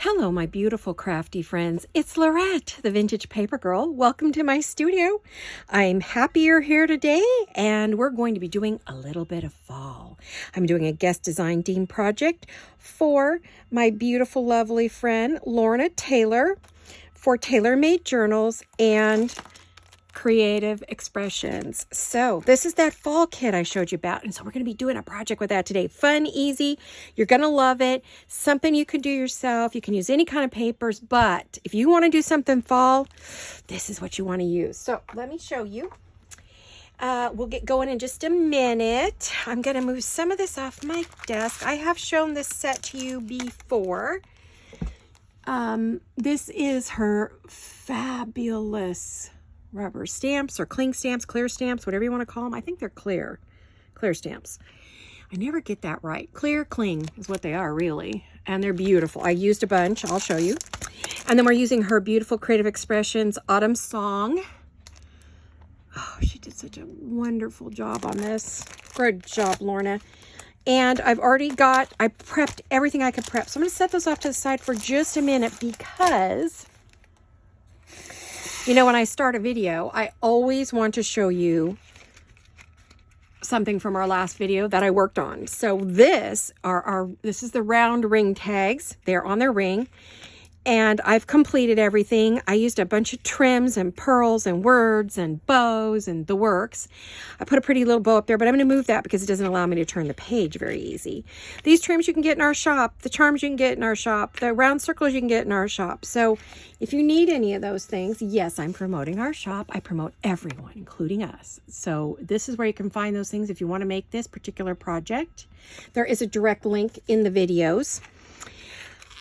Hello, my beautiful crafty friends. It's Laurette, the Vintage Paper Girl. Welcome to my studio. I'm happy you're here today, and we're going to be doing a little bit of fall. I'm doing a guest design theme project for my beautiful, lovely friend, Laurette Chandler, for Tailor-Made Journals and Creative Expressions. So this is that fall kit I showed you about, and so we're going to be doing a project with that today. Fun, easy, you're going to love it. Something you can do yourself. You can use any kind of papers, but if you want to do something fall, this is what you want to use. So let me show you. We'll get going in just a minute. I'm going to move some of this off my desk. I have shown this set to you before. This is her fabulous rubber stamps or cling stamps, clear stamps, whatever you want to call them. I think they're clear stamps. I never get that right. Clear cling is what they are, really. And they're beautiful. I used a bunch. I'll show you. And then we're using her beautiful Creative Expressions Autumn Song. Oh, she did such a wonderful job on this. Good job, Lorna. And I prepped everything I could prep. So I'm going to set those off to the side for just a minute because, you know, when I start a video, I always want to show you something from our last video that I worked on. So this is the round ring tags. They're on their ring. And I've completed everything. I used a bunch of trims and pearls and words and bows and the works. I put a pretty little bow up there, but I'm going to move that because it doesn't allow me to turn the page very easy. These trims you can get in our shop. The charms you can get in our shop. The round circles you can get in our shop. So if you need any of those things, yes, I'm promoting our shop. I promote everyone, including us. So this is where you can find those things if you want to make this particular project. There is a direct link in the videos.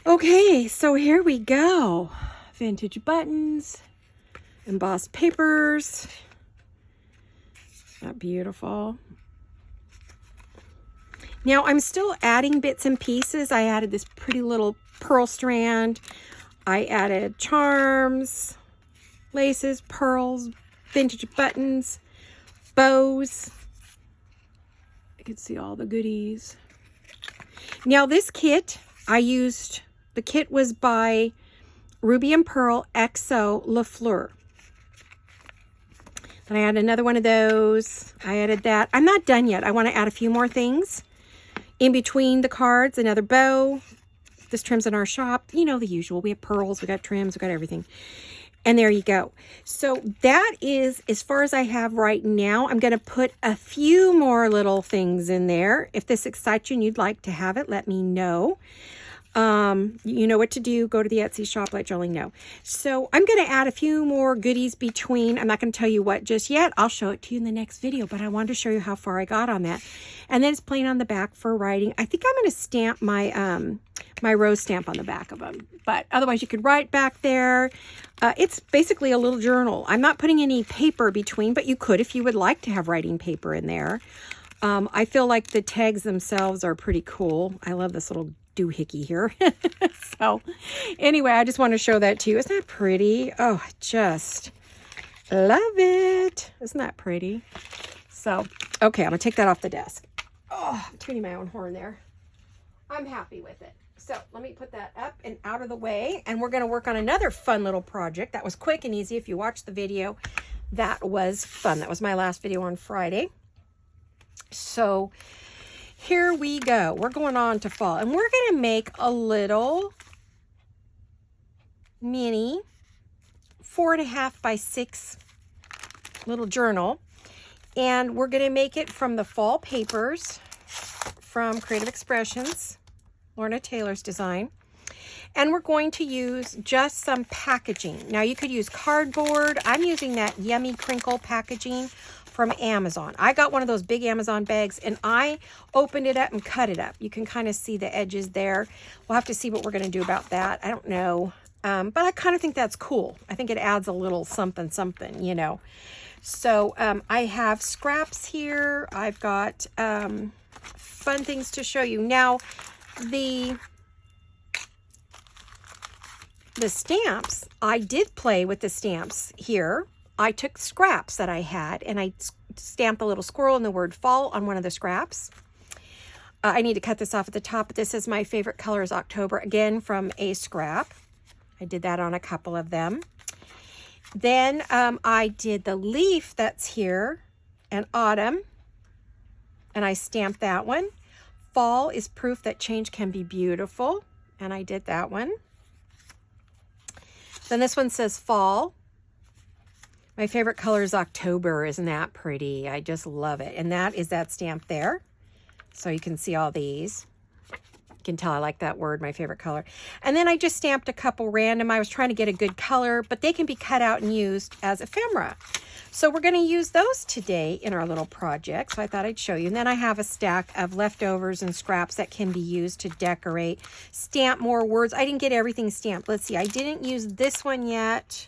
Okay, so here we go. Vintage buttons, embossed papers. Not beautiful. Now I'm still adding bits and pieces. I added this pretty little pearl strand. I added charms, laces, pearls, vintage buttons, bows. You can see all the goodies. Now this kit, the kit was by Ruby and Pearl XO Lafleur. Then I added another one of those. I added that. I'm not done yet. I want to add a few more things in between the cards. Another bow. This trim's in our shop. You know, the usual. We have pearls. We got trims. We got everything. And there you go. So that is as far as I have right now. I'm going to put a few more little things in there. If this excites you and you'd like to have it, let me know. You know what to do. Go to the Etsy shop, let Jolene know. So I'm going to add a few more goodies between. I'm not going to tell you what just yet. I'll show it to you in the next video, but I wanted to show you how far I got on that. And then it's plain on the back for writing. I think I'm going to stamp my, my rose stamp on the back of them, but otherwise you could write back there. It's basically a little journal. I'm not putting any paper between, but you could if you would like to have writing paper in there. I feel like the tags themselves are pretty cool. I love this little doohickey here. So anyway, I just want to show that to you. Isn't that pretty? Oh, I just love it. Isn't that pretty? So, okay, I'm going to take that off the desk. Oh, I'm tuning my own horn there. I'm happy with it. So let me put that up and out of the way. And we're going to work on another fun little project. That was quick and easy. If you watched the video, that was fun. That was my last video on Friday. So here we go. We're going on to fall. And we're going to make a little mini 4.5 by 6 little journal. And we're going to make it from the fall papers from Creative Expressions, Laurette Chandler's design. And we're going to use just some packaging. Now you could use cardboard. I'm using that Yummy Crinkle packaging from Amazon. I got one of those big Amazon bags and I opened it up and cut it up. You can kind of see the edges there. We'll have to see what we're going to do about that. I don't know. But I kind of think that's cool. I think it adds a little something, you know. So I have scraps here. I've got fun things to show you. Now, the stamps, I did play with the stamps here. I took scraps that I had and I stamped a little squirrel and the word fall on one of the scraps. I need to cut this off at the top, but this is my favorite color is October, again from a scrap. I did that on a couple of them. Then I did the leaf that's here and autumn, and I stamped that one. Fall is proof that change can be beautiful, and I did that one. Then this one says fall. My favorite color is October. Isn't that pretty? I just love it. And that is that stamp there. So you can see all these. You can tell I like that word, my favorite color. And then I just stamped a couple random. I was trying to get a good color, but they can be cut out and used as ephemera. So we're going to use those today in our little project. So I thought I'd show you. And then I have a stack of leftovers and scraps that can be used to decorate. Stamp more words. I didn't get everything stamped. Let's see. I didn't use this one yet.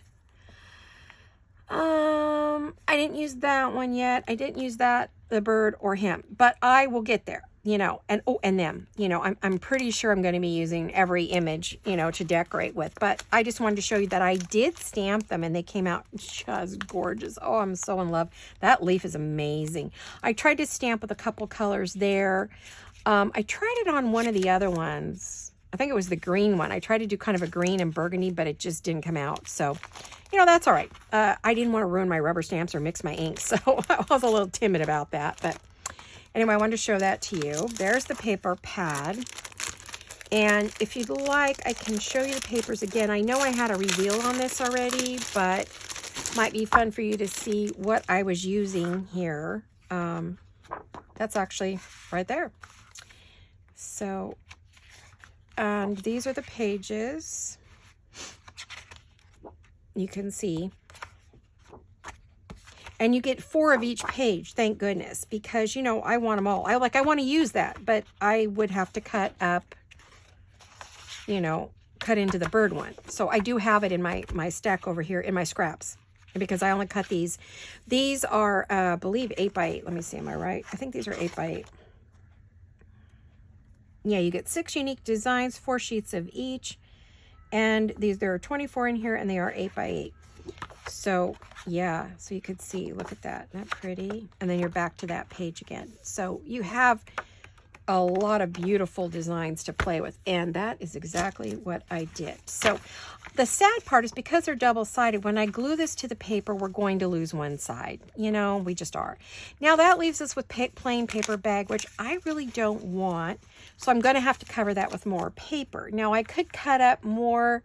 I didn't use that one yet. I didn't use that, the bird or him, but I will get there, you know, and oh, and them, you know, I'm pretty sure I'm going to be using every image, you know, to decorate with, but I just wanted to show you that I did stamp them and they came out just gorgeous. Oh, I'm so in love. That leaf is amazing. I tried to stamp with a couple colors there. I tried it on one of the other ones. I think it was the green one. I tried to do kind of a green and burgundy, but it just didn't come out. So, you know, that's all right. I didn't want to ruin my rubber stamps or mix my ink, so I was a little timid about that. But anyway, I wanted to show that to you. There's the paper pad. And if you'd like, I can show you the papers again. I know I had a reveal on this already, but might be fun for you to see what I was using here. That's actually right there. So, and these are the pages. You can see. And you get 4 of each page, thank goodness, because, you know, I want them all. I want to use that, but I would have to cut up, you know, cut into the bird one. So I do have it in my stack over here in my scraps, because I only cut these. These are, I believe, 8 by 8. Let me see, am I right? I think these are 8 by 8. Yeah, you get 6 unique designs, 4 sheets of each. And there are 24 in here, and they are 8 by 8. So, yeah, so you could see, look at that. Isn't that pretty? And then you're back to that page again. So you have a lot of beautiful designs to play with, and that is exactly what I did. So the sad part is because they're double-sided, when I glue this to the paper, we're going to lose one side. You know, we just are. Now that leaves us with plain paper bag, which I really don't want. So I'm going to have to cover that with more paper. Now I could cut up more.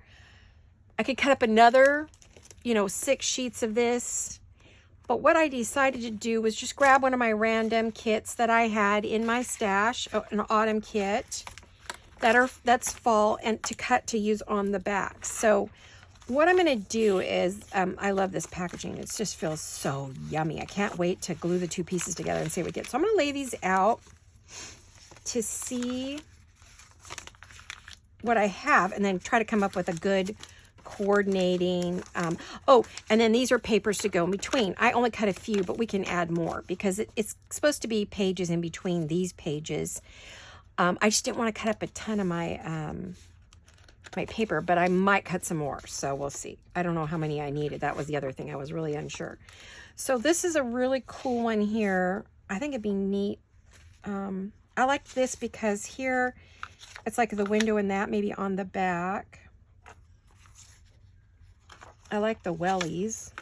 I could cut up another, you know, 6 sheets of this. But what I decided to do was just grab one of my random kits that I had in my stash, an autumn kit that's fall, and to cut to use on the back. So what I'm going to do is, I love this packaging. It just feels so yummy. I can't wait to glue the 2 pieces together and see what we get. So I'm going to lay these out to see what I have and then try to come up with a good coordinating. Oh, and then these are papers to go in between. I only cut a few, but we can add more because it's supposed to be pages in between these pages. I just didn't want to cut up a ton of my my paper, but I might cut some more, so we'll see. I don't know how many I needed. That was the other thing. I was really unsure. So this is a really cool one here. I think it'd be neat. I like this because here it's like the window in that, maybe on the back. I like the wellies,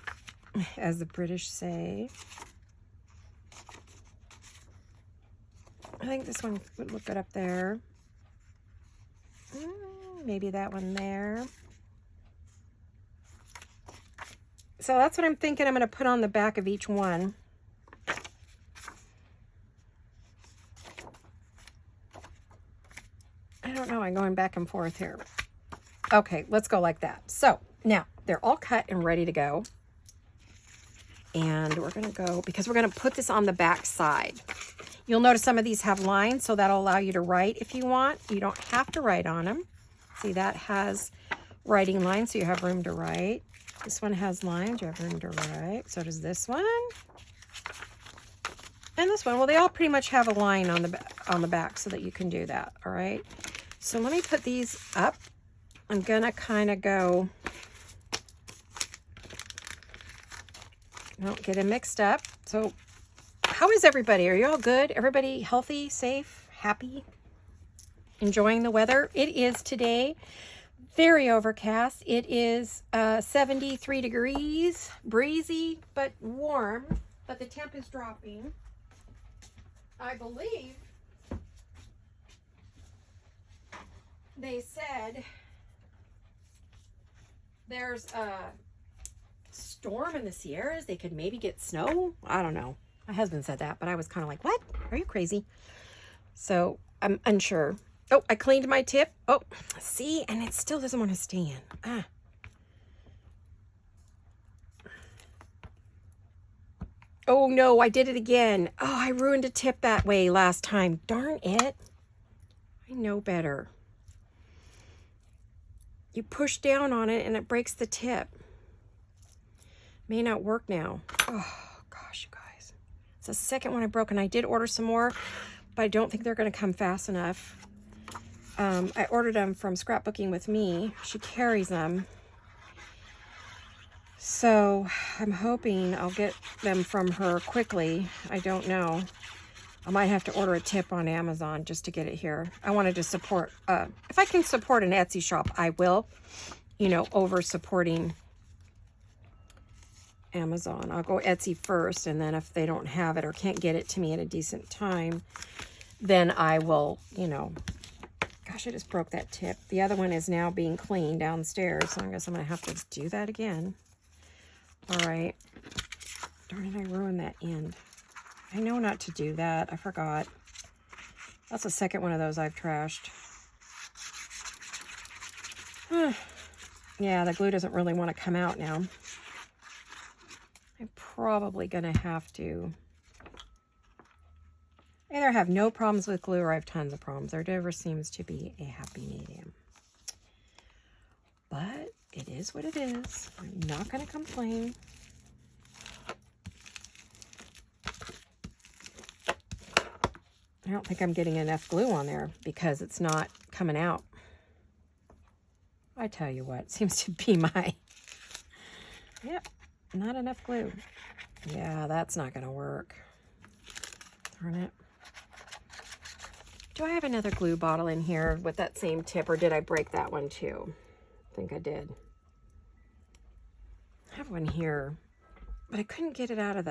as the British say. I think this one would look good up there. Maybe that one there. So that's what I'm thinking I'm going to put on the back of each one. I don't know, I'm going back and forth here. Okay, let's go like that. So now they're all cut and ready to go. And we're going to go, because we're going to put this on the back side. You'll notice some of these have lines, so that'll allow you to write if you want. You don't have to write on them. See, that has writing lines, so you have room to write. This one has lines, you have room to write. So does this one. And this one. Well, they all pretty much have a line on the back so that you can do that, all right? So let me put these up. I'm going to kind of go, don't get it mixed up. So how is everybody? Are you all good? Everybody healthy, safe, happy, enjoying the weather. It is today very overcast. It is 73 degrees, breezy, but warm, but the temp is dropping. I believe they said there's a storm in the Sierras. They could maybe get snow. I don't know. My husband said that, but I was kind of like, what? Are you crazy? So I'm unsure. Oh, I cleaned my tip. Oh, see, and it still doesn't want to stand. Oh no, I did it again. Oh, I ruined a tip that way last time. Darn it. I know better. You push down on it and it breaks the tip. May not work now. Oh gosh, you guys. It's the second one I broke, and I did order some more, but I don't think they're going to come fast enough. I ordered them from Scrapbooking with Me. She carries them. So I'm hoping I'll get them from her quickly. I don't know. I might have to order a tip on Amazon just to get it here. I wanted to support, if I can support an Etsy shop, I will, you know, over supporting Amazon. I'll go Etsy first, and then if they don't have it or can't get it to me at a decent time, then I will, you know, gosh, I just broke that tip. The other one is now being cleaned downstairs, so I guess I'm going to have to do that again. All right. Darn it, I ruined that end. I know not to do that. I forgot. That's the second one of those I've trashed. Yeah, the glue doesn't really want to come out now. I'm probably going to have to either have no problems with glue or I have tons of problems. There never seems to be a happy medium. But it is what it is. I'm not going to complain. I don't think I'm getting enough glue on there because it's not coming out. I tell you what, it seems to be my... Yep, not enough glue. Yeah, that's not going to work. Darn it. Do I have another glue bottle in here with that same tip, or did I break that one too? I think I did. I have one here, but I couldn't get it out of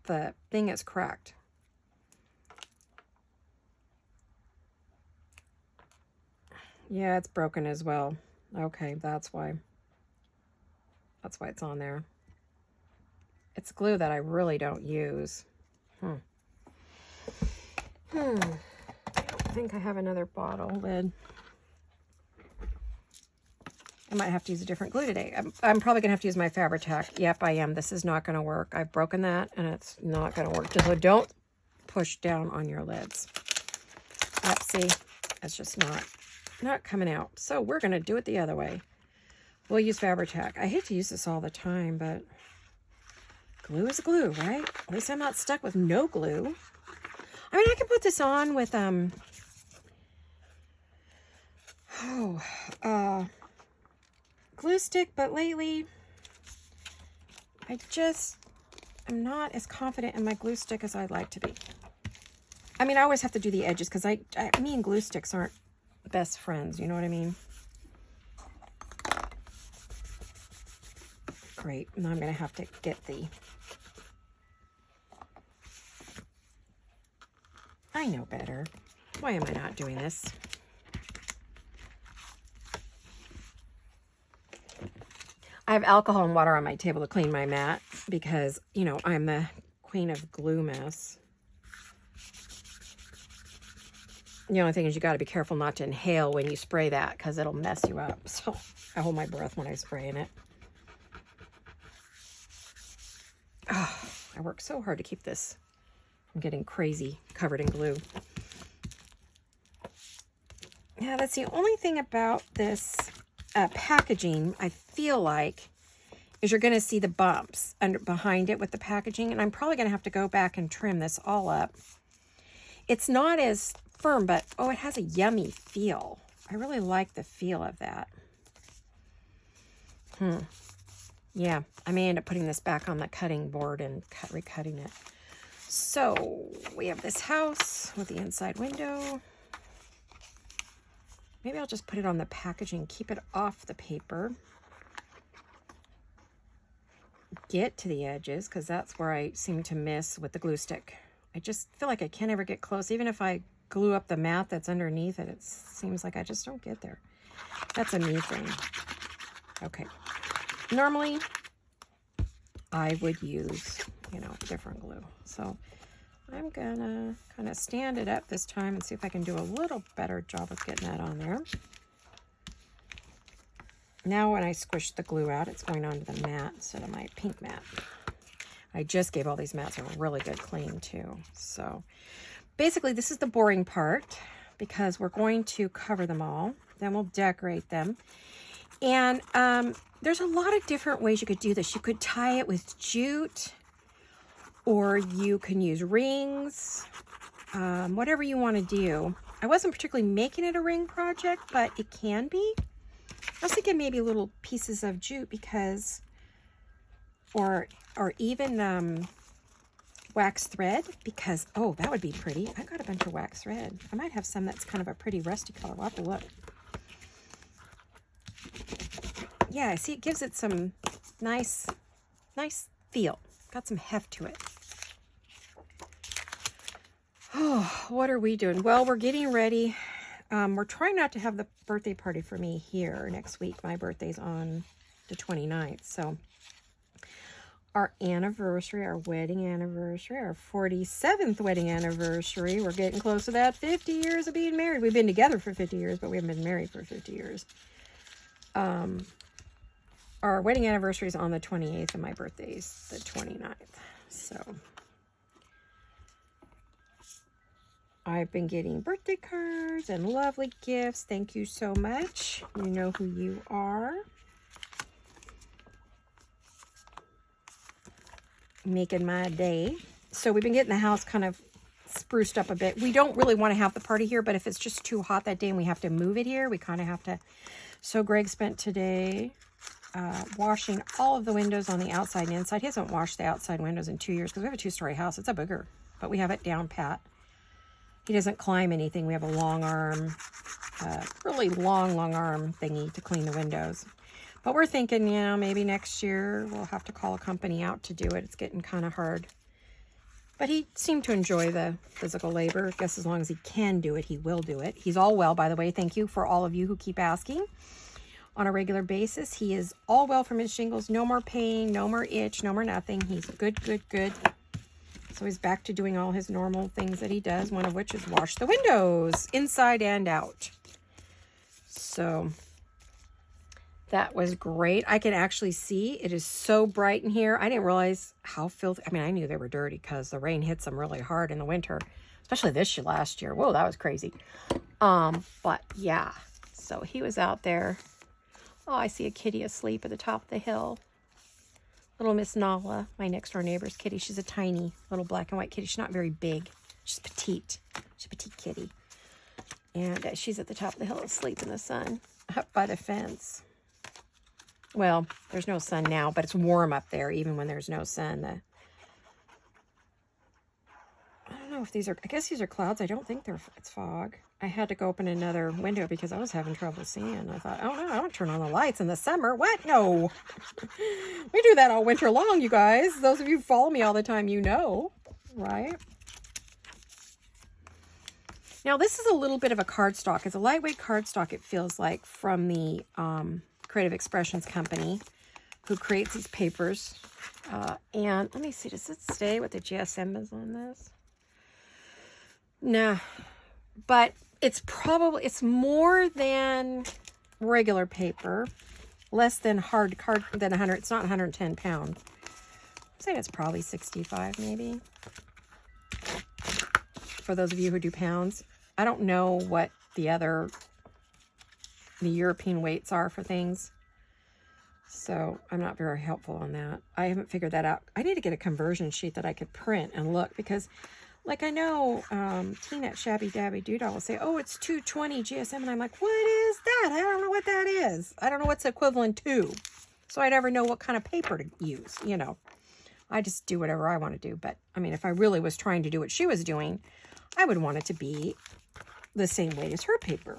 the thing is cracked. Yeah, it's broken as well. Okay, that's why. That's why it's on there. It's glue that I really don't use. I don't think I have another bottle lid. I might have to use a different glue today. I'm probably going to have to use my Fabri-Tac. Yep, I am. This is not going to work. I've broken that, and it's not going to work. So don't push down on your lids. Yep, see? It's just not coming out. So we're going to do it the other way. We'll use Fabri-Tac. I hate to use this all the time, but glue is glue, right? At least I'm not stuck with no glue. I mean, I can put this on with, glue stick, but lately I'm not as confident in my glue stick as I'd like to be. I mean, I always have to do the edges because me and glue sticks aren't best friends, you know what I mean? Great, now I'm going to have to get I know better. Why am I not doing this? I have alcohol and water on my table to clean my mat because, you know, I'm the queen of glue mess. The only thing is you got to be careful not to inhale when you spray that because it'll mess you up. So I hold my breath when I spray in it. Oh, I work so hard to keep this from getting crazy covered in glue. Yeah, that's the only thing about this packaging, I feel like, is you're going to see the bumps behind it with the packaging, and I'm probably going to have to go back and trim this all up. It's not as firm, but oh, it has a yummy feel. I really like the feel of that. Yeah, I may end up putting this back on the cutting board and recutting it. So we have this house with the inside window. Maybe I'll just put it on the packaging, keep it off the paper. Get to the edges, because that's where I seem to miss with the glue stick. I just feel like I can't ever get close. Even if I glue up the mat that's underneath it, it seems like I just don't get there. That's a me thing. Okay. Normally, I would use, you know, different glue. So I'm gonna kind of stand it up this time and see if I can do a little better job of getting that on there. Now when I squish the glue out, it's going onto the mat instead of my pink mat. I just gave all these mats a really good clean too. So basically this is the boring part, because we're going to cover them all. Then we'll decorate them. And there's a lot of different ways you could do this. You could tie it with jute, or you can use rings, whatever you want to do. I wasn't particularly making it a ring project, but it can be. I was thinking maybe little pieces of jute, because, or even wax thread, because, oh, that would be pretty. I've got a bunch of wax thread. I might have some that's kind of a pretty rusty color. We'll have to look. Yeah, I see it gives it some nice feel. Got some heft to it. Oh, what are we doing? Well, we're getting ready. We're trying not to have the birthday party for me here next week. My birthday's on the 29th. So our anniversary, our wedding anniversary, our 47th wedding anniversary. We're getting close to that 50 years of being married. We've been together for 50 years, but we haven't been married for 50 years. Our wedding anniversary is on the 28th, and my birthday's the 29th. So I've been getting birthday cards and lovely gifts. Thank you so much. You know who you are. Making my day. So we've been getting the house kind of spruced up a bit. We don't really want to have the party here, but if it's just too hot that day and we have to move it here, we kind of have to. So Greg spent today washing all of the windows on the outside and inside. He hasn't washed the outside windows in 2 years because we have a 2-story house. It's a booger, but we have it down pat. He doesn't climb anything. We have a long arm, really long arm thingy to clean the windows. But we're thinking, you know, maybe next year we'll have to call a company out to do it. It's getting kind of hard. But he seemed to enjoy the physical labor. I guess as long as he can do it, he will do it. He's all well, by the way. Thank you for all of you who keep asking on a regular basis. He is all well from his shingles. No more pain, no more itch, no more nothing. He's good. So he's back to doing all his normal things that he does, one of which is wash the windows inside and out. So that was great. I can actually see it is so bright in here. I didn't realize how filthy. I mean, I knew they were dirty because the rain hits them really hard in the winter, especially this year, last year. Whoa, that was crazy. But yeah, so he was out there. Oh, I see a kitty asleep at the top of the hill. Little Miss Nala, my next door neighbor's kitty. She's a tiny little black and white kitty. She's not very big. She's petite. She's a petite kitty. And she's at the top of the hill asleep in the sun up by the fence. Well, there's no sun now, but it's warm up there even when there's no sun. I don't know if these are, I guess these are clouds. I don't think it's fog. I had to go open another window because I was having trouble seeing. I thought, oh no, I don't turn on the lights in the summer. What? No. We do that all winter long, you guys. Those of you who follow me all the time, you know, right? Now, this is a little bit of a cardstock. It's a lightweight cardstock, it feels like, from the Creative Expressions company who creates these papers. And let me see, does it stay what the GSM is on this? Nah, but it's more than regular paper, less than hard card than 100. It's not 110 pounds. I'm saying it's probably 65 maybe. For those of you who do pounds, I don't know what the European weights are for things. So I'm not very helpful on that. I haven't figured that out. I need to get a conversion sheet that I could print and look, because like I know Tina at Shabby Dabby Doodle will say, oh, it's 220 GSM. And I'm like, what is that? I don't know what that is. I don't know what's equivalent to. So I never know what kind of paper to use, you know. I just do whatever I want to do. But, I mean, if I really was trying to do what she was doing, I would want it to be the same weight as her paper.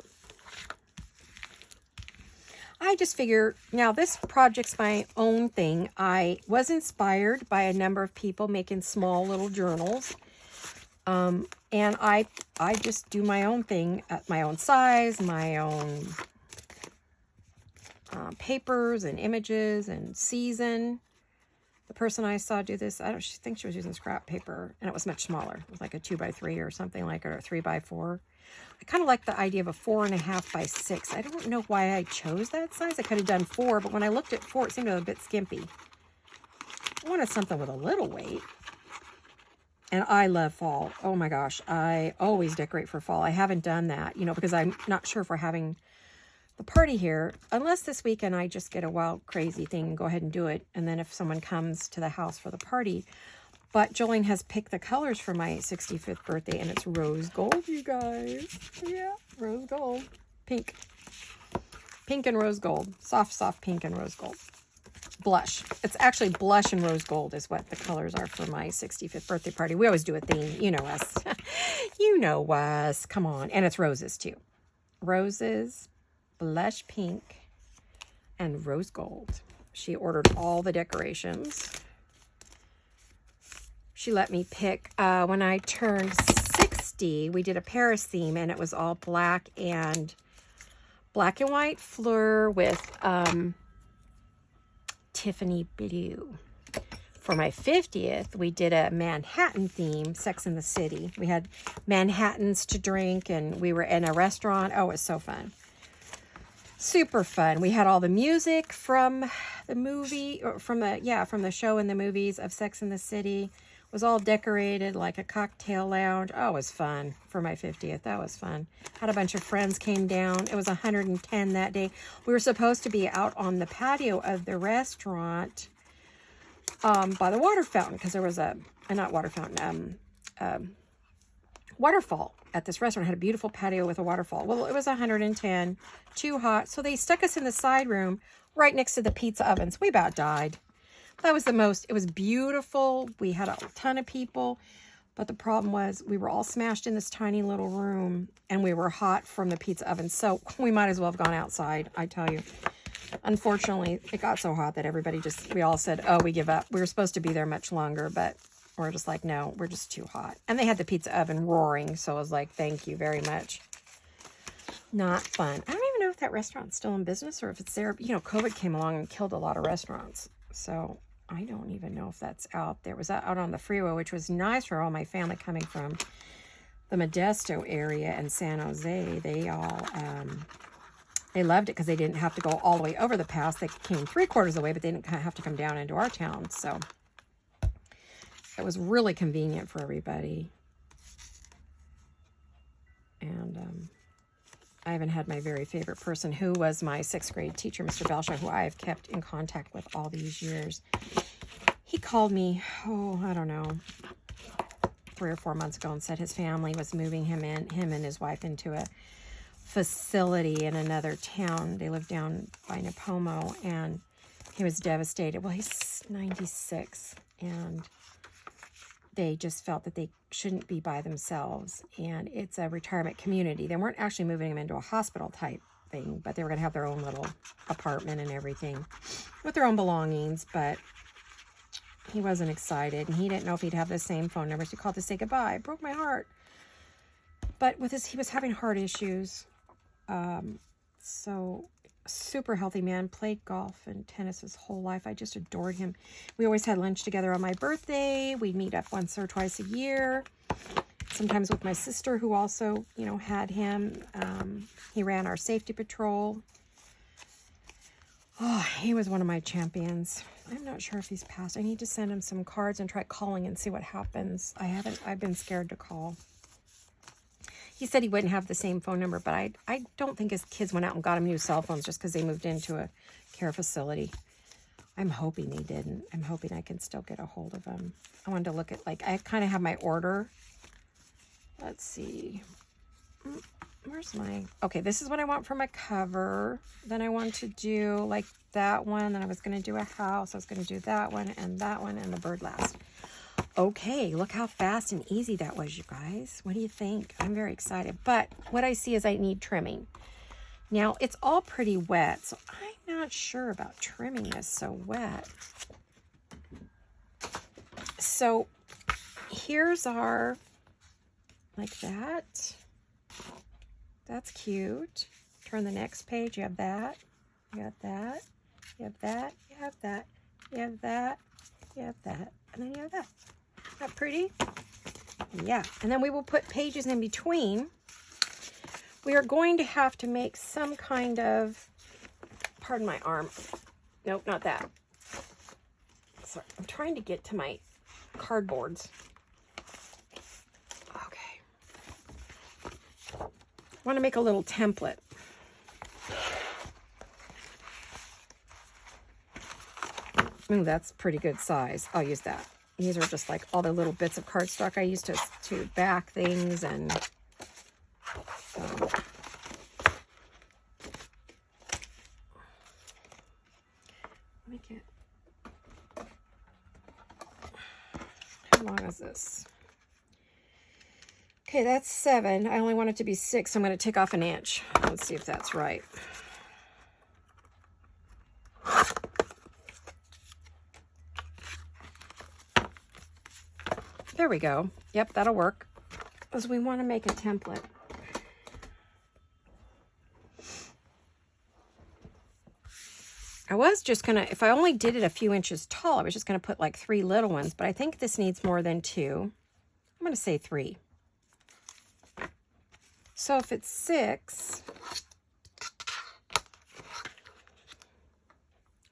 I just figure, now this project's my own thing. I was inspired by a number of people making small little journals. And I just do my own thing at my own size, my own papers and images and season. The person I saw do this, I think she was using scrap paper, and it was much smaller. It was like a 2x3 or something like it, or a 3x4. I kind of like the idea of a 4.5x6. I don't know why I chose that size. I could have done 4, but when I looked at 4, it seemed a bit skimpy. I wanted something with a little weight. And I love fall. Oh my gosh, I always decorate for fall. I haven't done that, you know, because I'm not sure if we're having the party here, unless this weekend I just get a wild, crazy thing and go ahead and do it. And then if someone comes to the house for the party. But Jolene has picked the colors for my 65th birthday, and it's rose gold, you guys. Yeah, rose gold. Pink. Pink and rose gold. Soft, soft pink and rose gold. Blush. It's actually blush and rose gold is what the colors are for my 65th birthday party. We always do a theme. You know us. You know us. Come on. And it's roses, too. Roses, blush pink, and rose gold. She ordered all the decorations. She let me pick, when I turned 60, we did a Paris theme, and it was all black and white fleur with Tiffany blue. For my 50th, we did a Manhattan theme, Sex in the City. We had Manhattans to drink, and we were in a restaurant. Oh, it was so fun. Super fun. We had all the music from the movie, or from the show and the movies of Sex in the City. It was all decorated like a cocktail lounge. Oh, it was fun for my 50th. That was fun. Had a bunch of friends came down. It was 110 that day. We were supposed to be out on the patio of the restaurant by the water fountain, because there was waterfall at this restaurant. It had a beautiful patio with a waterfall. Well, it was 110, too hot. So they stuck us in the side room right next to the pizza ovens. We about died. That was it was beautiful. We had a ton of people, but the problem was we were all smashed in this tiny little room, and we were hot from the pizza oven. So we might as well have gone outside, I tell you. Unfortunately, it got so hot that we all said, oh, we give up. We were supposed to be there much longer, but we're just like, no, we're just too hot. And they had the pizza oven roaring, so I was like, thank you very much. Not fun. I don't even know if that restaurant's still in business or if it's there. You know, COVID came along and killed a lot of restaurants. So I don't even know if that's out there. It was out on the freeway, which was nice for all my family coming from the Modesto area and San Jose. They all, they loved it because they didn't have to go all the way over the pass. They came 3/4 of the way, but they didn't have to come down into our town. So it was really convenient for everybody. And I even had my very favorite person, who was my 6th grade teacher, Mr. Belshaw, who I have kept in contact with all these years. He called me, I don't know, 3 or 4 months ago, and said his family was moving him and his wife into a facility in another town. They lived down by Napomo, and he was devastated. Well, he's 96, and they just felt that they shouldn't be by themselves. And it's a retirement community. They weren't actually moving him into a hospital type thing, but they were going to have their own little apartment and everything with their own belongings. But he wasn't excited, and he didn't know if he'd have the same phone number. So he called to say goodbye. It broke my heart. But with this, he was having heart issues. So super healthy man, played golf and tennis his whole life. I just adored him. We always had lunch together on my birthday. We'd meet up once or twice a year, sometimes with my sister, who also, you know, had him. He ran our safety patrol. Oh, he was one of my champions. I'm not sure if he's passed. I need to send him some cards and try calling and see what happens. I've been scared to call. He said he wouldn't have the same phone number, but I don't think his kids went out and got him new cell phones just because they moved into a care facility. I'm hoping they didn't. I'm hoping I can still get a hold of him. I wanted to look at, I kind of have my order. Let's see. where's my, okay, this is what I want for my cover. Then I want to do like that one. Then I was going to do a house. I was going to do that one and the bird last. Okay, look how fast and easy that was, you guys. What do you think? I'm very excited. But what I see is I need trimming. Now, it's all pretty wet, so I'm not sure about trimming this so wet. So here's our, like that. That's cute. Turn the next page. You have that. You have that. You have that. You have that. You have that. You have that. And then you have that. Isn't that pretty? Yeah. And then we will put pages in between. We are going to have to make some kind of, pardon my arm. Nope, not that. Sorry, I'm trying to get to my cardboards. Okay. I want to make a little template. Ooh, that's pretty good size. I'll use that. These are just like all the little bits of cardstock I use to back things and let me get, how long is this? Okay, that's 7. I only want it to be 6, so I'm going to take off an inch. Let's see if that's right. There we go. Yep, that'll work. Because we want to make a template. I was just going to, if I only did it a few inches tall, I was just going to put like 3 little ones. But I think this needs more than 2. I'm going to say 3. So if it's 6,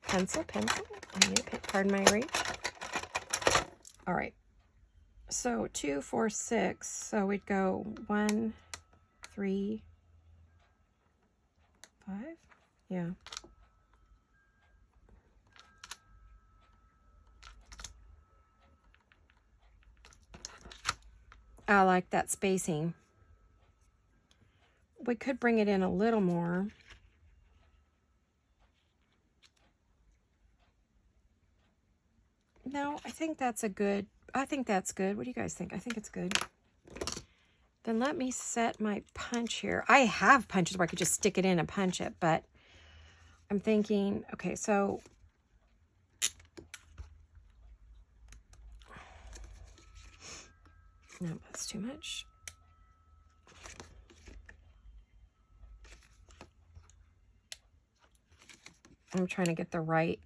pencil, I need a, pardon my reach. All right. So 2, 4, 6. So we'd go 1, 3, 5. Yeah. I like that spacing. We could bring it in a little more. No, I think that's a good, I think that's good. What do you guys think? I think it's good. Then let me set my punch here. I have punches where I could just stick it in and punch it, but I'm thinking, okay, so no, that's too much. I'm trying to get the right.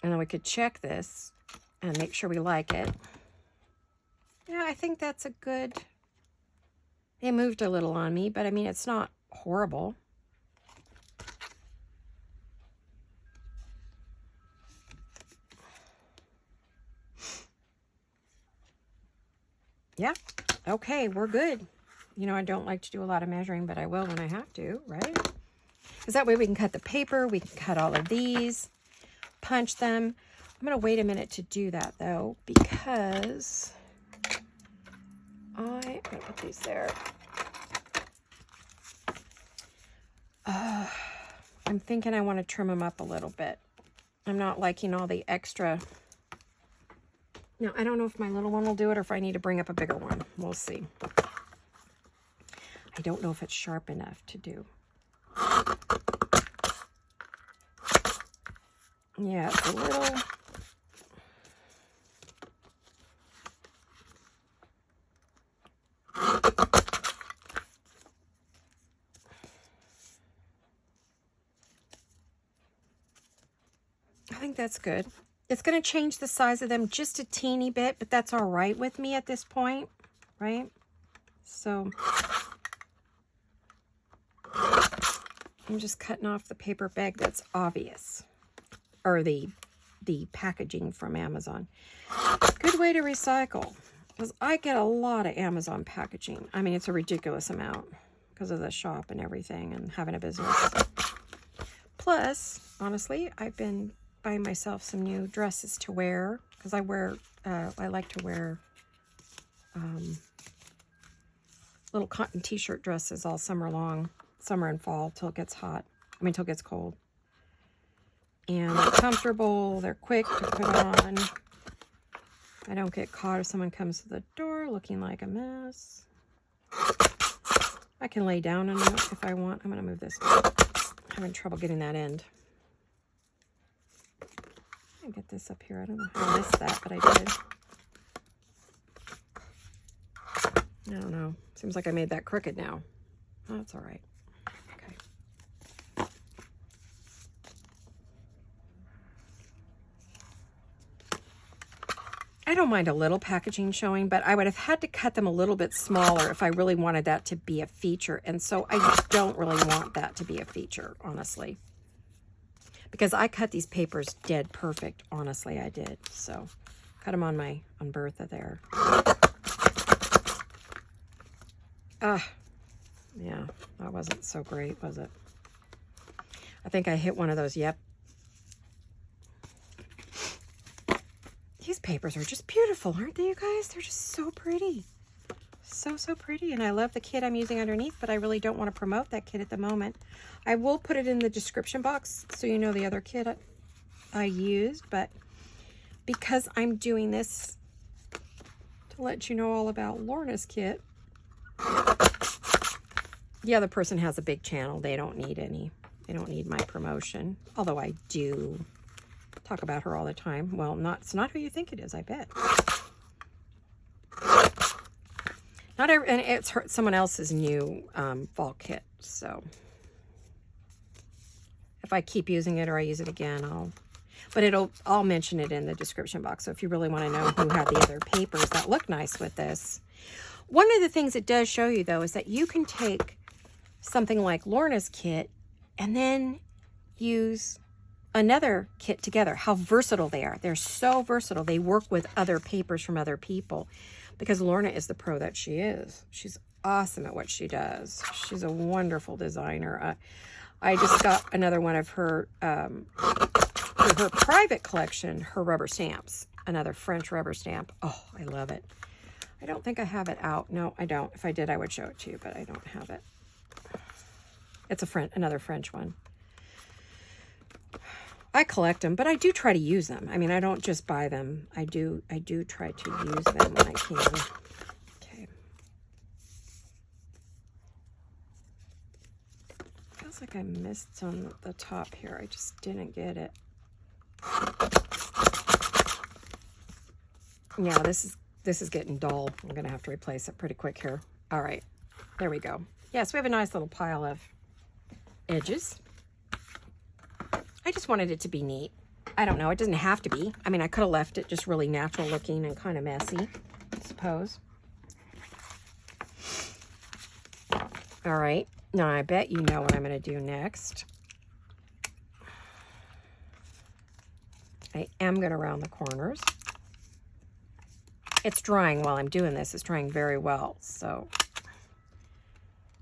And then we could check this and make sure we like it. Yeah, I think that's a good, it moved a little on me, but I mean, it's not horrible. Yeah, okay, we're good. You know, I don't like to do a lot of measuring, but I will when I have to, right? Because that way we can cut the paper, we can cut all of these, punch them. I'm going to wait a minute to do that, though, because I'm going to put these there. I'm thinking I want to trim them up a little bit. I'm not liking all the extra. Now, I don't know if my little one will do it or if I need to bring up a bigger one. We'll see. I don't know if it's sharp enough to do. Yeah, it's a little. I think that's good. It's going to change the size of them just a teeny bit, but that's all right with me at this point, right? So I'm just cutting off the paper bag that's obvious, or the packaging from Amazon. Good way to recycle. Because I get a lot of Amazon packaging. I mean, it's a ridiculous amount because of the shop and everything and having a business. Plus, honestly, I've been buying myself some new dresses to wear because I like to wear little cotton t-shirt dresses all summer long, summer and fall, till it gets hot. I mean, till it gets cold. And they're comfortable, they're quick to put on. I don't get caught if someone comes to the door looking like a mess. I can lay down in it if I want. I'm going to move this one. I'm having trouble getting that end. I get this up here. I don't know how I missed that, but I did. I don't know. Seems like I made that crooked now. Oh, that's all right. Okay. I don't mind a little packaging showing, but I would have had to cut them a little bit smaller if I really wanted that to be a feature. And so I don't really want that to be a feature, honestly. Because I cut these papers dead perfect. Honestly, I did. So, cut them on Bertha there. Yeah, that wasn't so great, was it? I think I hit one of those, yep. These papers are just beautiful, aren't they, you guys? They're just so pretty. So, so pretty. And I love the kit I'm using underneath, but I really don't want to promote that kit at the moment. I will put it in the description box so you know the other kit I used, but because I'm doing this to let you know all about Lorna's kit, the other person has a big channel. They don't need my promotion. Although I do talk about her all the time. Well, it's not who you think it is, I bet. And it's someone else's new fall kit. So if I keep using it or I use it again, I'll mention it in the description box. So if you really want to know who had the other papers that look nice with this. One of the things it does show you, though, is that you can take something like Lorna's kit and then use another kit together. How versatile they are. They're so versatile. They work with other papers from other people because Lorna is the pro that she is. She's awesome at what she does. She's a wonderful designer. I just got another one of her private collection, her rubber stamps. Another French rubber stamp. Oh, I love it. I don't think I have it out. No, I don't. If I did, I would show it to you, but I don't have it. It's another French one. I collect them, but I do try to use them. I mean, I don't just buy them. I do try to use them when I can. Okay. Feels like I missed some at the top here. I just didn't get it. Yeah, this is getting dull. I'm going to have to replace it pretty quick here. All right, there we go. Yes, we have a nice little pile of edges. I just wanted it to be neat. I don't know, it doesn't have to be. I mean, I could have left it just really natural looking and kind of messy, I suppose. All right, now I bet you know what I'm going to do next. I am going to round the corners. It's drying while I'm doing this. It's drying very well. So,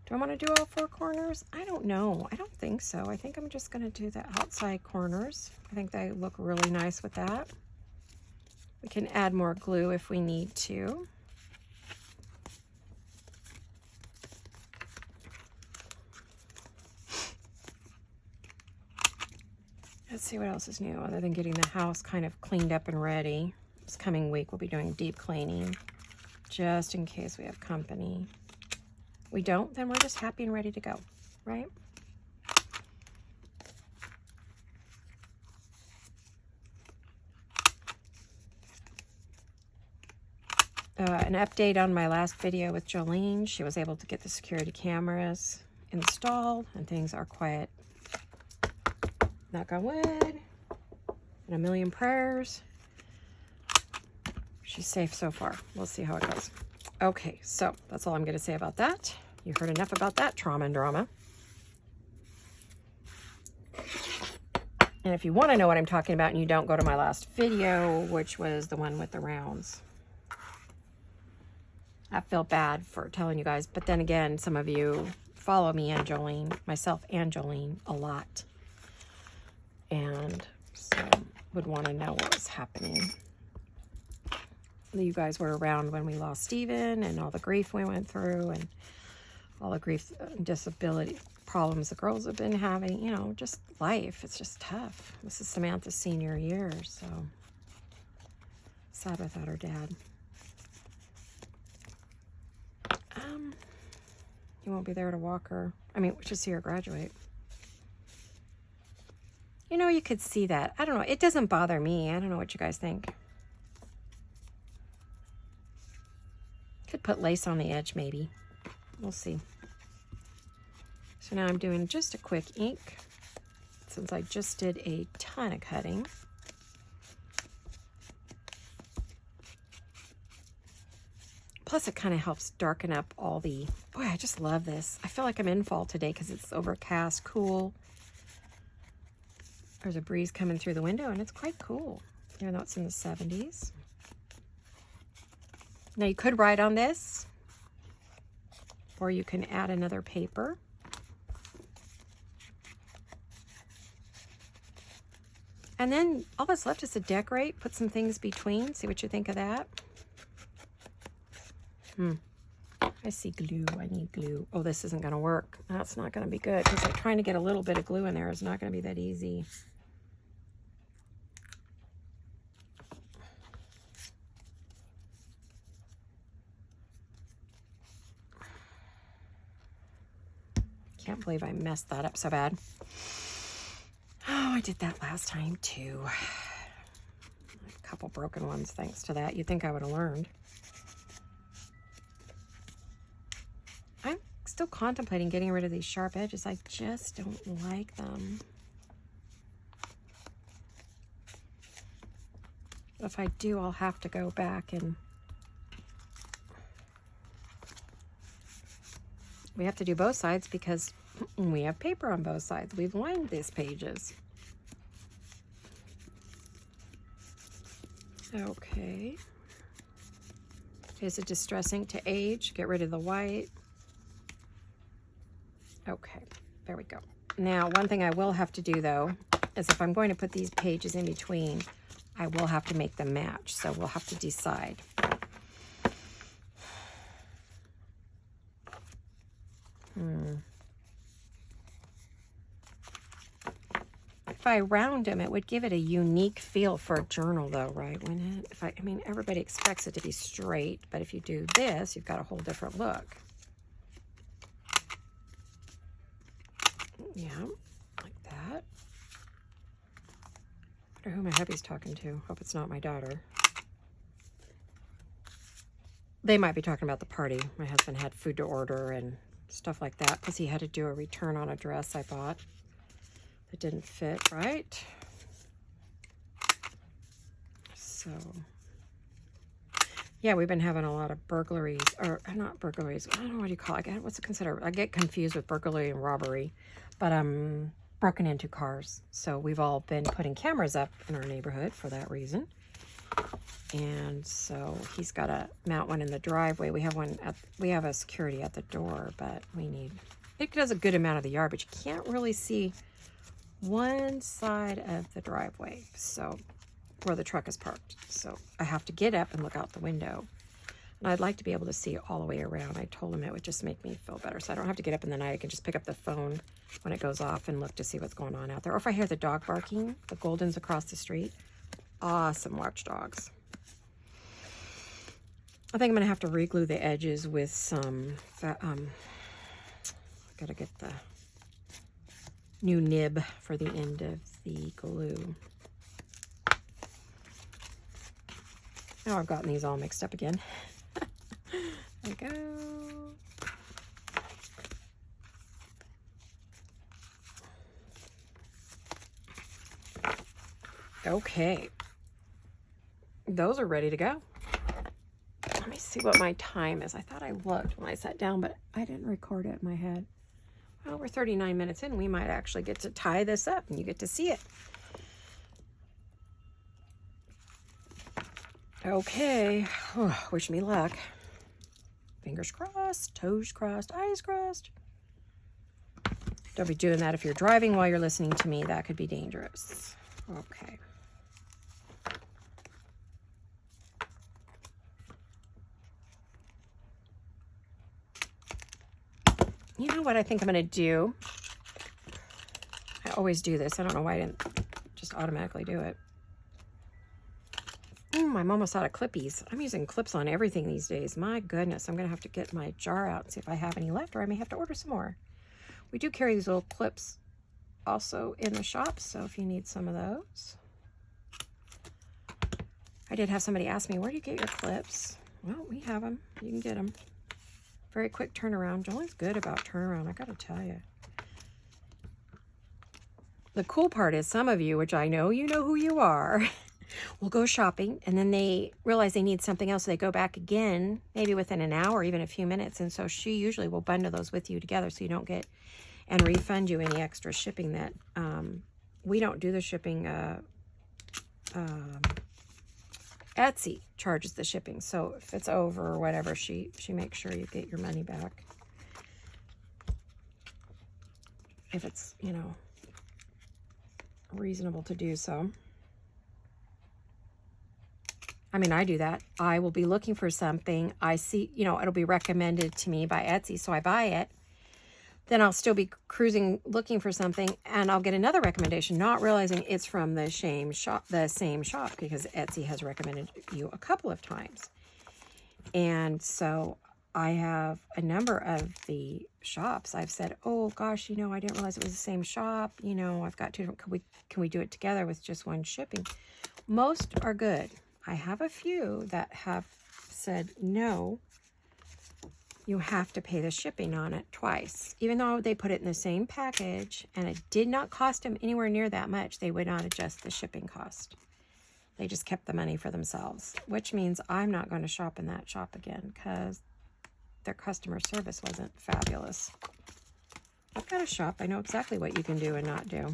do I want to do all 4 corners? I don't know. I don't think so. I think I'm just going to do the outside corners. I think they look really nice with that. We can add more glue if we need to. Let's see what else is new other than getting the house kind of cleaned up and ready. This coming week, we'll be doing deep cleaning just in case we have company. We don't, then we're just happy and ready to go, right? An update on my last video with Jolene. She was able to get the security cameras installed and things are quiet. Knock on wood and a million prayers. She's safe so far. We'll see how it goes. Okay, so that's all I'm going to say about that. You heard enough about that trauma and drama. And if you want to know what I'm talking about and you don't, go to my last video, which was the one with the rounds. I feel bad for telling you guys, but then again, some of you follow me and Jolene, myself and Jolene, a lot. And so would want to know what was happening. You guys were around when we lost Steven and all the grief we went through and all the grief and disability problems the girls have been having. You know, just life. It's just tough. This is Samantha's senior year, so sad without her dad. You won't be there to walk her. I mean, just see her graduate. You know, you could see that. I don't know. It doesn't bother me. I don't know what you guys think. Could put lace on the edge, maybe. We'll see. So now I'm doing just a quick ink, since I just did a ton of cutting. Plus, it kind of helps darken up all the... Boy, I just love this. I feel like I'm in fall today because it's overcast, cool. There's a breeze coming through the window, and it's quite cool, even though it's in the 70s. Now, you could write on this, or you can add another paper. And then all that's left is to decorate, put some things between. See what you think of that. I see glue. I need glue. Oh, this isn't going to work. That's not going to be good because I'm trying to get a little bit of glue in there. It's not going to be that easy. Can't believe I messed that up so bad. Oh, I did that last time too. A couple broken ones thanks to that. You'd think I would have learned. I'm still contemplating getting rid of these sharp edges. I just don't like them. If I do, I'll have to go back and... We have to do both sides because we have paper on both sides. We've lined these pages. Okay. Is it distressing to age? Get rid of the white. Okay, there we go. Now, one thing I will have to do, though, is if I'm going to put these pages in between, I will have to make them match. So we'll have to decide. If I round them, it would give it a unique feel for a journal, though, right? Wouldn't it? If I mean, everybody expects it to be straight, but if you do this, you've got a whole different look. Yeah, like that. I wonder who my hubby's talking to. Hope it's not my daughter. They might be talking about the party. My husband had food to order and stuff like that because he had to do a return on a dress I bought that didn't fit right. So, yeah, we've been having a lot of burglaries, or not burglaries. I don't know what you call it. What's it considered? I get confused with burglary and robbery, but broken into cars. So we've all been putting cameras up in our neighborhood for that reason. And so he's got to mount one in the driveway. We have one we have a security at the door, but it does a good amount of the yard, but you can't really see one side of the driveway, so where the truck is parked. So I have to get up and look out the window. And I'd like to be able to see all the way around. I told him it would just make me feel better. So I don't have to get up in the night. I can just pick up the phone when it goes off and look to see what's going on out there. Or if I hear the dog barking, the Goldens across the street, awesome watchdogs. I think I'm going to have to re-glue the edges with some, gotta get the new nib for the end of the glue. Now I've gotten these all mixed up again. There we go. Okay. Those are ready to go. Let me see what my time is. I thought I looked when I sat down, but I didn't record it in my head. Well, we're 39 minutes in. We might actually get to tie this up and you get to see it. Okay. Oh, wish me luck. Fingers crossed, toes crossed, eyes crossed. Don't be doing that if you're driving while you're listening to me. That could be dangerous. Okay. You know what I think I'm going to do? I always do this. I don't know why I didn't just automatically do it. I'm almost out of clippies. I'm using clips on everything these days. My goodness, I'm going to have to get my jar out and see if I have any left, or I may have to order some more. We do carry these little clips also in the shop, so if you need some of those. I did have somebody ask me, where do you get your clips? Well, we have them. You can get them. Very quick turnaround. Jolie's good about turnaround, I gotta tell you. The cool part is some of you, which I know you know who you are, will go shopping and then they realize they need something else. So they go back again, maybe within an hour, even a few minutes. And so she usually will bundle those with you together so you don't get and refund you any extra shipping that we don't do the shipping. Etsy charges the shipping. So if it's over or whatever, she makes sure you get your money back. If it's, you know, reasonable to do so. I mean, I do that. I will be looking for something. I see, you know, it'll be recommended to me by Etsy, so I buy it. Then I'll still be cruising looking for something, and I'll get another recommendation, not realizing it's from the same shop, because Etsy has recommended you a couple of times. And so I have a number of the shops. I've said, oh gosh, you know, I didn't realize it was the same shop. You know, I've got two different, can we do it together with just one shipping? Most are good. I have a few that have said, no, you have to pay the shipping on it twice. Even though they put it in the same package and it did not cost them anywhere near that much, they would not adjust the shipping cost. They just kept the money for themselves, which means I'm not going to shop in that shop again because their customer service wasn't fabulous. I've got a shop. I know exactly what you can do and not do.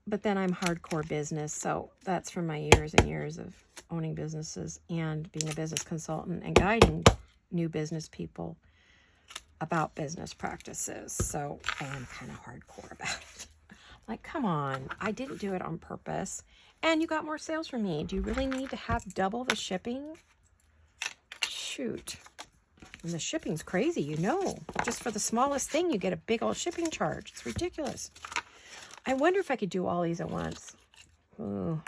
But then I'm hardcore business, so that's from my years and years of owning businesses and being a business consultant and guiding new business people about business practices. So I am kind of hardcore about it. Like, come on, I didn't do it on purpose. And you got more sales from me. Do you really need to have double the shipping? Shoot. And the shipping's crazy, you know. Just for the smallest thing, you get a big old shipping charge. It's ridiculous. I wonder if I could do all these at once. Ooh.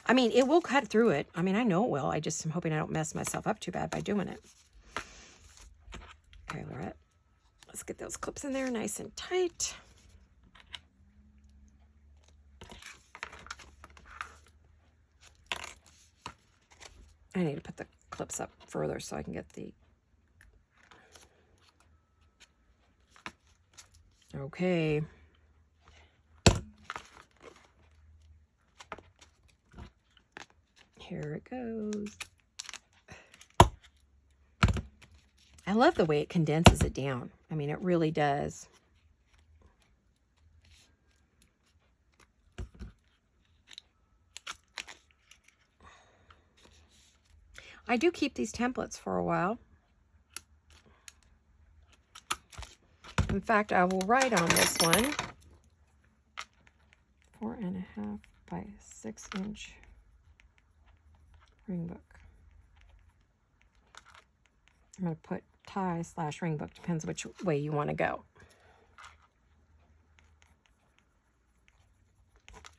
I mean, it will cut through it. I mean, I know it will. I just am hoping I don't mess myself up too bad by doing it. Okay, Laurette. Let's get those clips in there nice and tight. I need to put the clips up further so I can get the... Okay. Here it goes. I love the way it condenses it down. I mean, it really does. I do keep these templates for a while. In fact, I will write on this one 4.5 by 6 inch ring book. I'm going to put tie/ring book, depends which way you want to go.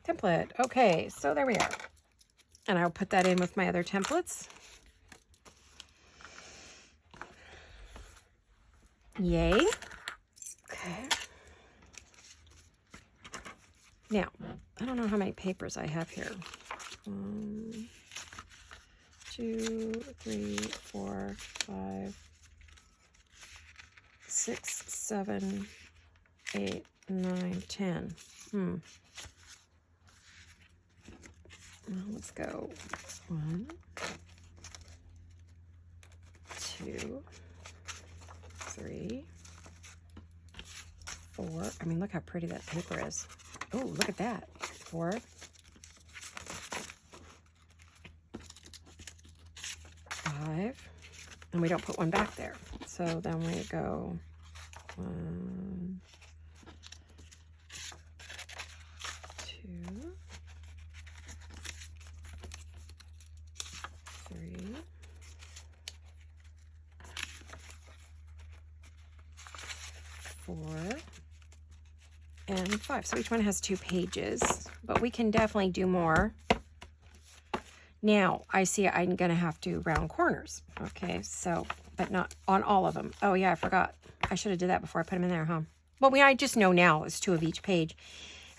Template. Okay, so there we are. And I'll put that in with my other templates. Yay. Okay. Now, I don't know how many papers I have here. 1, 2, 3, 4, 5, 6, 7, 8, 9, 10. Well, let's go 1, 2, 3, 4. I mean, look how pretty that paper is. Oh, look at that. 4, 5, 5. And we don't put one back there. So then we go 1, 2, 3, 4, and 5. So each one has 2 pages, but we can definitely do more. Now, I see I'm going to have to round corners. Okay, so, but not on all of them. Oh, yeah, I forgot. I should have did that before I put them in there, huh? Well, I just know now it's 2 of each page.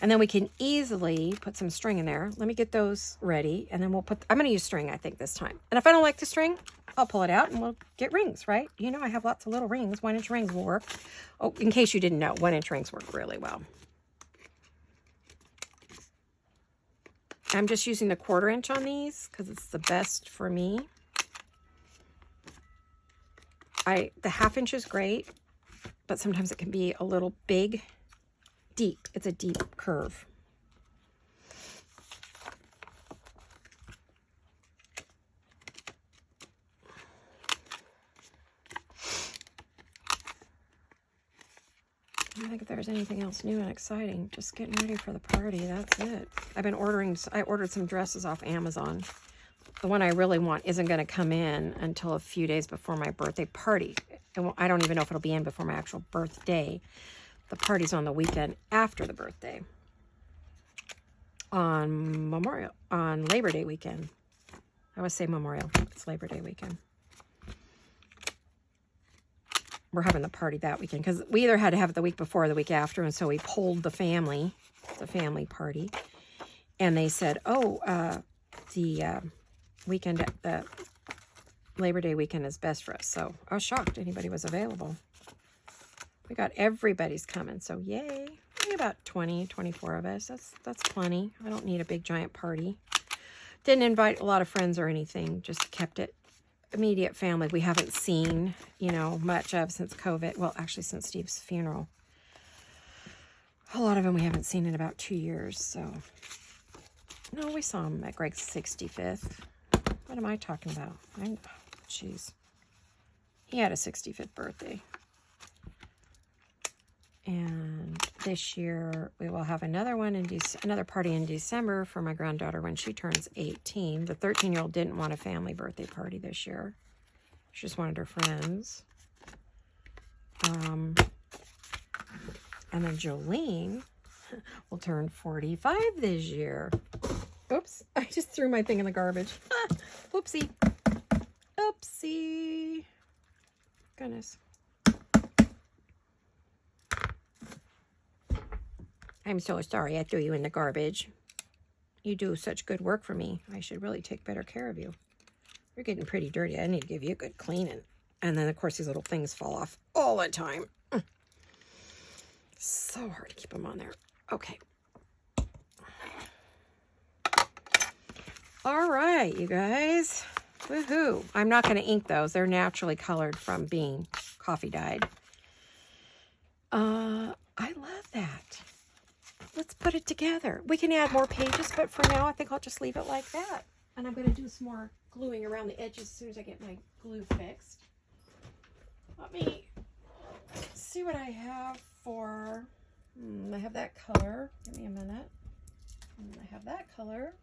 And then we can easily put some string in there. Let me get those ready, and then we'll put, I'm going to use string, I think, this time. And if I don't like the string, I'll pull it out, and we'll get rings, right? You know, I have lots of little rings. 1-inch rings will work. Oh, in case you didn't know, 1-inch rings work really well. I'm just using the 1/4 inch on these because it's the best for me. The 1/2 inch is great, but sometimes it can be a little big, deep. It's a deep curve. I don't think there's anything else new and exciting. Just getting ready for the party. That's it. I've been ordering, I ordered some dresses off Amazon. The one I really want isn't going to come in until a few days before my birthday party. And I don't even know if it'll be in before my actual birthday. The party's on the weekend after the birthday. On Labor Day weekend. I always say Memorial. It's Labor Day weekend. We're having the party that weekend because we either had to have it the week before or the week after, and so we polled the family. It's a family party, and they said, "Oh, the weekend, the Labor Day weekend is best for us." So I was shocked anybody was available. We got everybody's coming, so yay! Maybe about 20, 24 of us. That's plenty. I don't need a big giant party. Didn't invite a lot of friends or anything. Just kept it immediate family we haven't seen, you know, much of since COVID. Well, actually, since Steve's funeral. A lot of them we haven't seen in about 2 years, so. No, we saw him at Greg's 65th. What am I talking about? Jeez. He had a 65th birthday. And this year we will have another one in another party in December for my granddaughter when she turns 18. The 13-year-old didn't want a family birthday party this year. She just wanted her friends. And then Jolene will turn 45 this year. Oops, I just threw my thing in the garbage. Oopsie. Oopsie. Goodness. I'm so sorry I threw you in the garbage. You do such good work for me. I should really take better care of you. You're getting pretty dirty. I need to give you a good cleaning. And then, of course, these little things fall off all the time. So hard to keep them on there. Okay. All right, you guys. Woohoo. I'm not going to ink those. They're naturally colored from being coffee dyed. I love that. Let's put it together. We can add more pages, but for now, I think I'll just leave it like that. And I'm going to do some more gluing around the edges as soon as I get my glue fixed. Let me see what I have for... I have that color. Give me a minute. I have that color.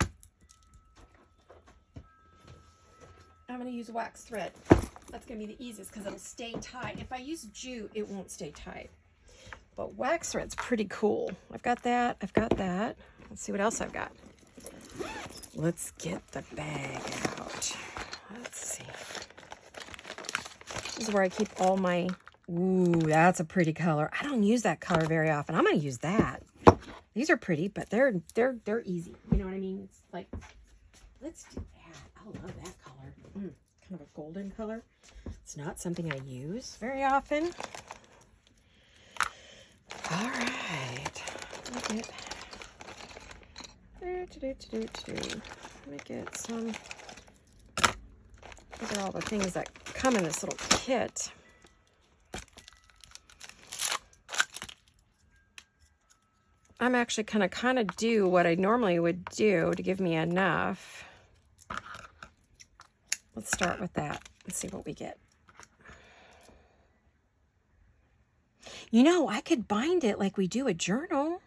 I'm going to use wax thread. That's going to be the easiest because it'll stay tight. If I use jute, it won't stay tight. But wax thread's pretty cool. I've got that. I've got that. Let's see what else I've got. Let's get the bag out. Let's see. This is where I keep all my... Ooh, that's a pretty color. I don't use that color very often. I'm going to use that. These are pretty, but they're easy. You know what I mean? It's like, let's do that. I love that color. Kind of a golden color. It's not something I use very often. All right. Let me get some. These are all the things that come in this little kit. I'm actually going to kind of do what I normally would do to give me enough. Let's start with that. Let's see what we get. You know, I could bind it like we do a journal.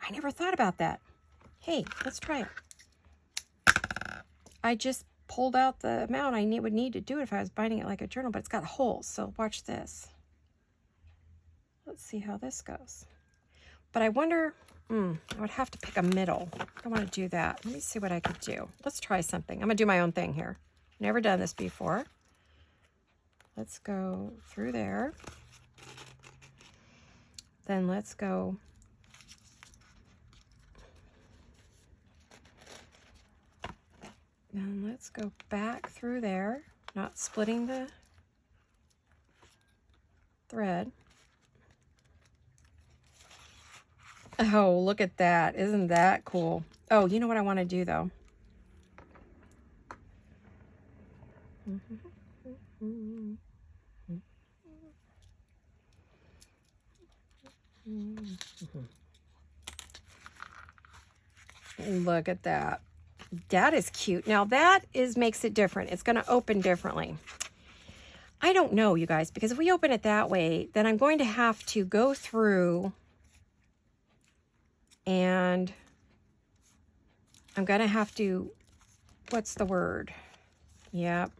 I never thought about that. Hey, let's try it. I just pulled out the amount I would need to do it if I was binding it like a journal, but it's got holes, so watch this. Let's see how this goes. But I wonder, I would have to pick a middle. I don't want to do that. Let me see what I could do. Let's try something. I'm going to do my own thing here. Never done this before. Let's go through there. Then let's go back through there, not splitting the thread. Oh, look at that. Isn't that cool? Oh, you know what I want to do though? Look at that. That is cute. Now that makes it different. It's going to open differently. I don't know, you guys, because if we open it that way, then I'm going to have to go through and I'm going to have to, what's the word? Yep.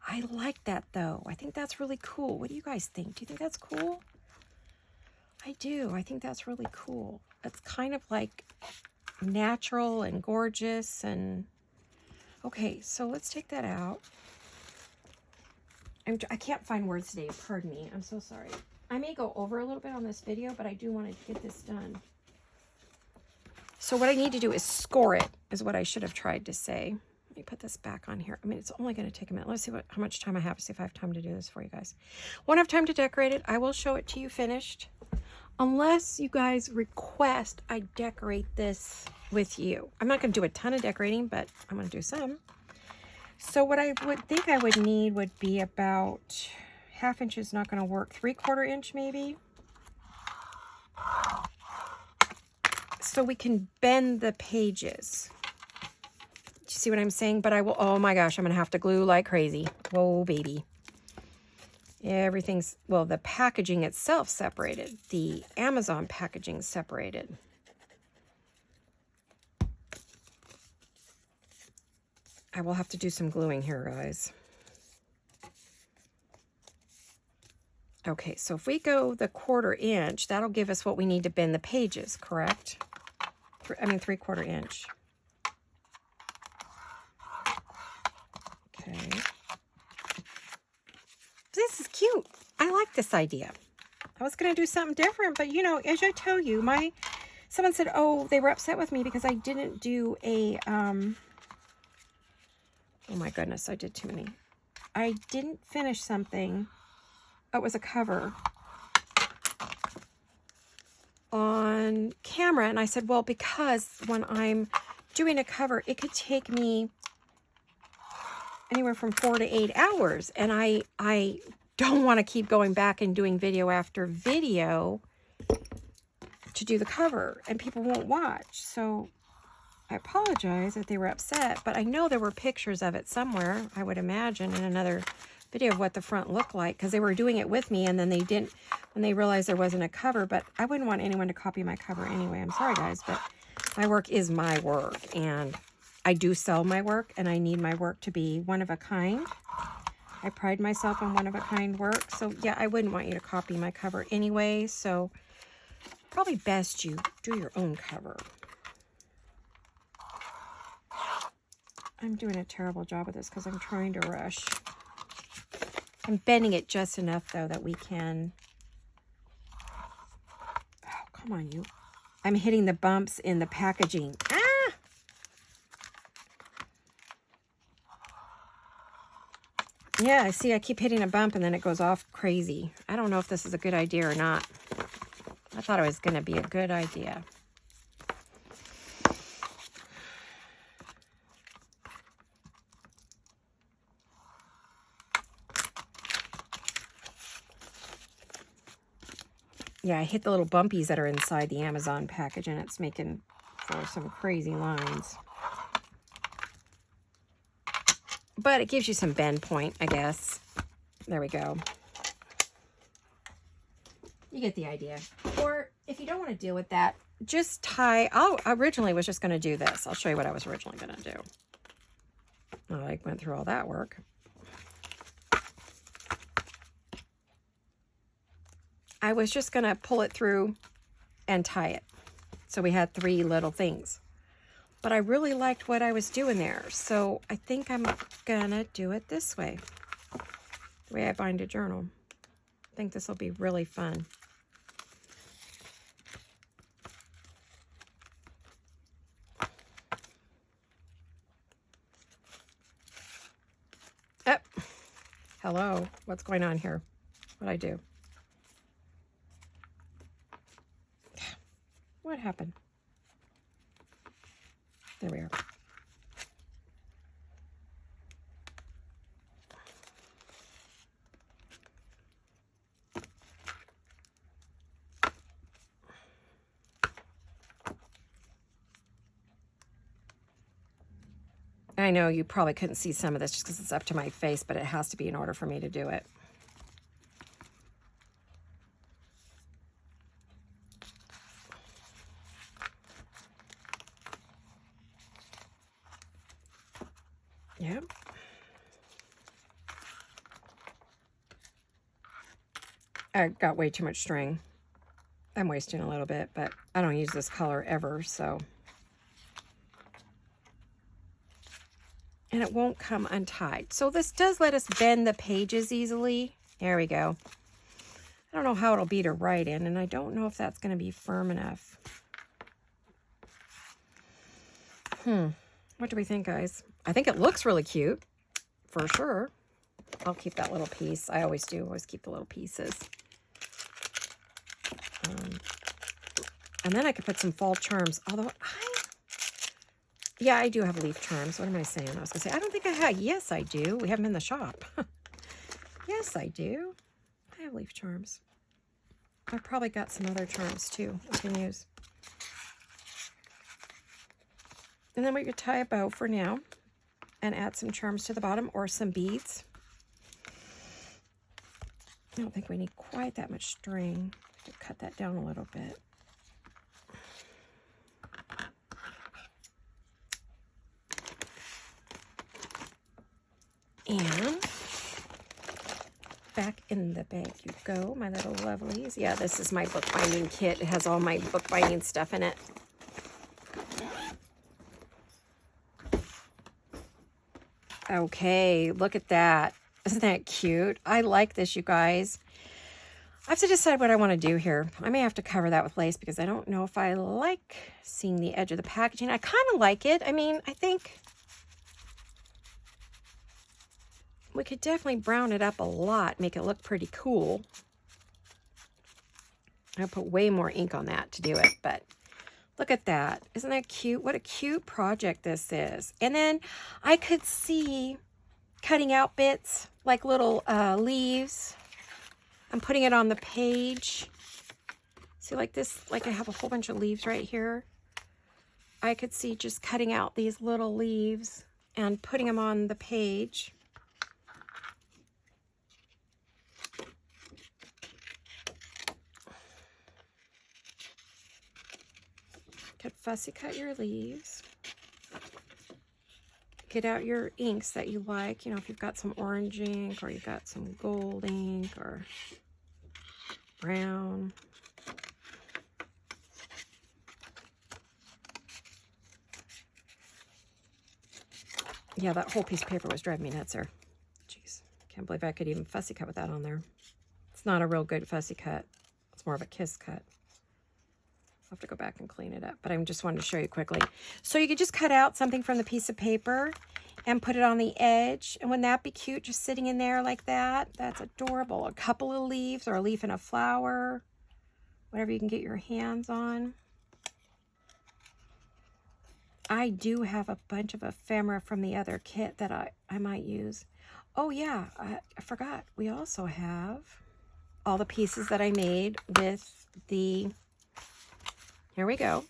I like that though. I think that's really cool. What do you guys think? Do you think that's cool? I do. I think that's really cool. It's kind of like natural and gorgeous and okay, so let's take that out. I can't find words today. Pardon me. I'm so sorry. I may go over a little bit on this video, but I do want to get this done. So what I need to do is score it, is what I should have tried to say. Let me put this back on here. I mean, it's only going to take a minute. Let's see how much time I have. See if I have time to do this for you guys. Won't have time to decorate it. I will show it to you finished. Unless you guys request I decorate this with you. I'm not going to do a ton of decorating, but I'm going to do some. So what I would think I would need would be about 1/2 inch is not going to work. 3/4 inch maybe. So we can bend the pages. Do you see what I'm saying? But I will, oh my gosh, I'm going to have to glue like crazy. Whoa, baby. Everything's, well, the packaging itself separated. The Amazon packaging separated. I will have to do some gluing here, guys. Okay, so if we go the 1/4 inch, that'll give us what we need to bend the pages, correct? I mean, 3/4 inch. Okay. This is cute. I like this idea. I was going to do something different, but you know, as I tell you, someone said, oh, they were upset with me because I didn't do a, oh my goodness, I did too many. I didn't finish something. Oh, it was a cover on camera. And I said, well, because when I'm doing a cover, it could take me anywhere from 4 to 8 hours. And I don't want to keep going back and doing video after video to do the cover and people won't watch. So I apologize that they were upset, but I know there were pictures of it somewhere, I would imagine, in another video of what the front looked like, because they were doing it with me and then they didn't, when they realized there wasn't a cover. But I wouldn't want anyone to copy my cover anyway. I'm sorry, guys, but my work is my work, and I do sell my work, and I need my work to be one of a kind. I pride myself on one of a kind work. So yeah, I wouldn't want you to copy my cover anyway. So probably best you do your own cover. I'm doing a terrible job of this because I'm trying to rush. I'm bending it just enough though that we can, oh, come on you. I'm hitting the bumps in the packaging. Ah! Yeah, see, I keep hitting a bump and then it goes off crazy. I don't know if this is a good idea or not. I thought it was going to be a good idea. Yeah, I hit the little bumpies that are inside the Amazon package, and it's making for some crazy lines. but it gives you some bend point, I guess. There we go. You get the idea. Or if you don't want to deal with that, just tie. I originally was just going to do this. I'll show you what I was originally going to do. I went through all that work. I was just going to pull it through and tie it. So we had 3 little things. But I really liked what I was doing there. So I think I'm going to do it this way. The way I bind a journal. I think this will be really fun. Oh, hello. What's going on here? What'd I do? What happened? There we are. I know you probably couldn't see some of this just because it's up to my face, but it has to be in order for me to do it. Yep. I got way too much string. I'm wasting a little bit, but I don't use this color ever, so. And it won't come untied. So this does let us bend the pages easily. There we go. I don't know how it'll be to write in, and I don't know if that's going to be firm enough. What do we think, guys? I think it looks really cute, for sure. I'll keep that little piece. I always do. Always keep the little pieces. And then I could put some fall charms. Although yeah, I do have leaf charms. What am I saying? I was going to say, I don't think I have. Yes, I do. We have them in the shop. Yes, I do. I have leaf charms. I've probably got some other charms, too, I can use. And then we could tie a bow for now and add some charms to the bottom or some beads. I don't think we need quite that much string. To cut that down a little bit. And back in the bag you go, my little lovelies. Yeah, this is my bookbinding kit. It has all my bookbinding stuff in it. Okay, look at that. Isn't that cute? I like this, you guys. I have to decide what I want to do here. I may have to cover that with lace because I don't know if I like seeing the edge of the packaging. I kind of like it. I mean, I think we could definitely brown it up a lot, make it look pretty cool. I put way more ink on that to do it, but look at that. Isn't that cute? What a cute project this is. And then I could see cutting out bits like little leaves. I'm putting it on the page. See, like this, like I have a whole bunch of leaves right here. I could see just cutting out these little leaves and putting them on the page. Could fussy cut your leaves. Get out your inks that you like. You know, if you've got some orange ink or you've got some gold ink or brown. Yeah, that whole piece of paper was driving me nuts there. Jeez, can't believe I could even fussy cut with that on there. It's not a real good fussy cut. It's more of a kiss cut. I'll have to go back and clean it up, but I just wanted to show you quickly. So you could just cut out something from the piece of paper and put it on the edge. And wouldn't that be cute, just sitting in there like that? That's adorable. A couple of leaves or a leaf and a flower, whatever you can get your hands on. I do have a bunch of ephemera from the other kit that I might use. Oh yeah, I forgot. We also have all the pieces that I made with the, here we go.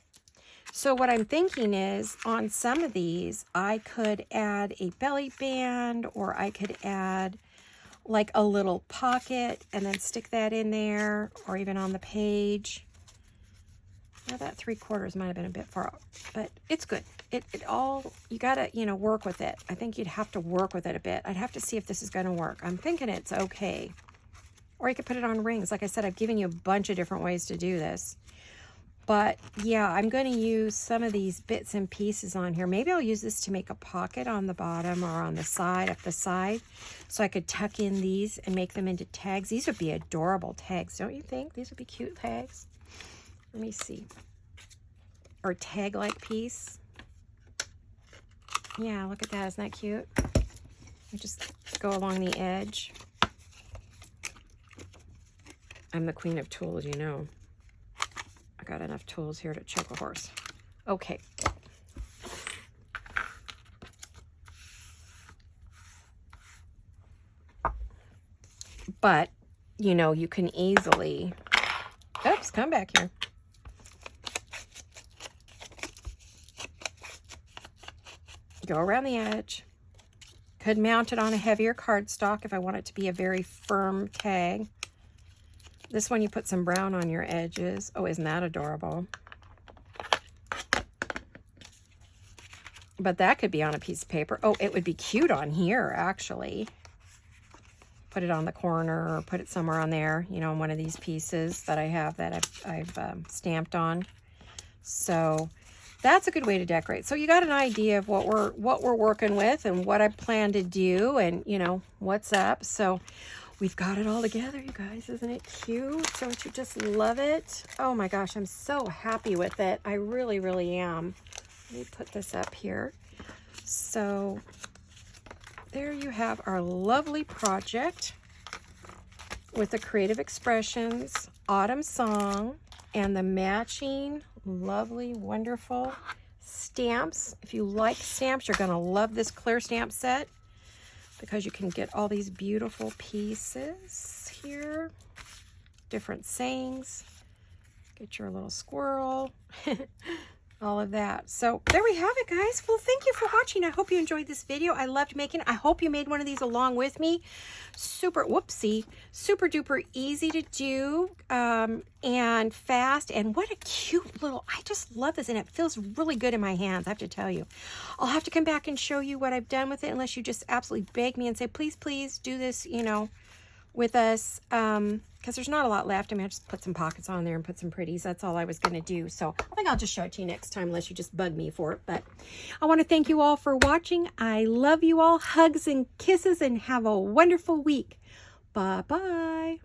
So what I'm thinking is on some of these, I could add a belly band, or I could add like a little pocket and then stick that in there, or even on the page. Now that 3/4 might have been a bit far out, but it's good. It all, you gotta, you know, work with it. I think you'd have to work with it a bit. I'd have to see if this is gonna work. I'm thinking it's okay. Or you could put it on rings. Like I said, I've given you a bunch of different ways to do this. But yeah, I'm going to use some of these bits and pieces on here. Maybe I'll use this to make a pocket on the bottom or on the side, up the side. So I could tuck in these and make them into tags. These would be adorable tags, don't you think? These would be cute tags. Let me see. Or tag-like piece. Yeah, look at that. Isn't that cute? You just go along the edge. I'm the queen of tools, you know. I got enough tools here to choke a horse. Okay. But, you know, you can easily, oops, come back here. Go around the edge. Could mount it on a heavier cardstock if I want it to be a very firm tag. This one, you put some brown on your edges. Oh, isn't that adorable? But that could be on a piece of paper. Oh, it would be cute on here, actually. Put it on the corner or put it somewhere on there, you know, on one of these pieces that I have that I've stamped on. So that's a good way to decorate. So you got an idea of what we're working with and what I plan to do and, you know, what's up. So we've got it all together, you guys. Isn't it cute? Don't you just love it? Oh my gosh, I'm so happy with it. I really, really am. Let me put this up here. So there you have our lovely project with the Creative Expressions Autumn Song and the matching lovely, wonderful stamps. If you like stamps, you're going to love this clear stamp set, because you can get all these beautiful pieces here, different sayings, get your little squirrel, all of that. So there we have it, guys. Well, thank you for watching. I hope you enjoyed this video. I loved making it. I hope you made one of these along with me. Super, whoopsie, super duper easy to do and fast. And what a cute little, I just love this. And it feels really good in my hands, I have to tell you. I'll have to come back and show you what I've done with it, unless you just absolutely beg me and say, please, please do this, you know, with us, because there's not a lot left. I mean, I just put some pockets on there and put some pretties. That's all I was going to do. So I think I'll just show it to you next time, unless you just bug me for it. But I want to thank you all for watching. I love you all. Hugs and kisses, and have a wonderful week. Bye-bye.